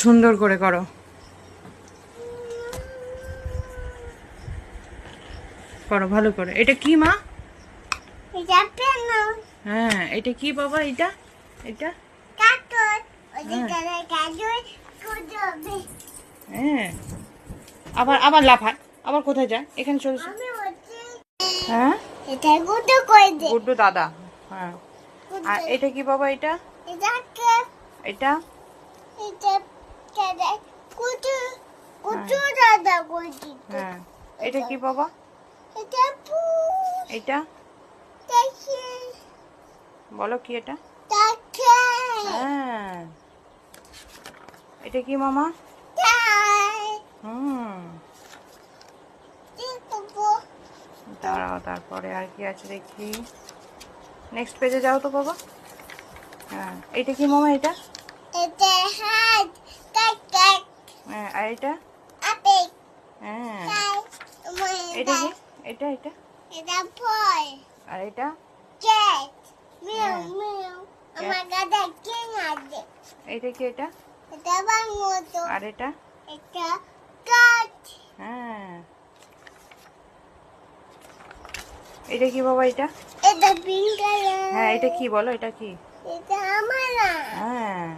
সুন্দর করে করো। করো ভালো করে। এটা কি মা? এটা পেন। হ্যাঁ, এটা কি বাবা? এটা এটা কাকর ওদিকে কাজুই কুদবে। হ্যাঁ, আবার আবার লাফায়, আবার কোথায় যায়? এখানে চলে এসো। আমি হচ্ছে হ্যাঁ, এটা গুটো করে দে। গুড্ডু দাদা। হ্যাঁ, আর এটা কি বাবা? এটা এটা কে? এটা এটা কেডে কুটু কুটু দাদা করে দিত। হ্যাঁ, এটা কি বাবা? এটা পু এটা দেখি বলো কি এটা? তাকে হ্যাঁ, এটা কি মামা? তাই হুম, দেখবো। দাঁড়াও, তারপরে আর কি আছে দেখি। নেক্সট পেজে যাও তো বাবা। হ্যাঁ, এটা কি মামা? এটা এটা হাত কাক কাক হ্যাঁ, আর এটা আপে হ্যাঁ, তাই এটা মই কি? এটা এটা এটা ফল আর এটা cat মিউ হ্যাঁ, মিউ আমার গাদা কে আছে। এটা কি? এটা এটা বাংমতো আর এটা এটা কাট হ্যাঁ, এটা কি বাবা? এটা এটা পিঙ্ক কালার হ্যাঁ, এটা কি বলো? এটা কি? এটা আমার না। হ্যাঁ।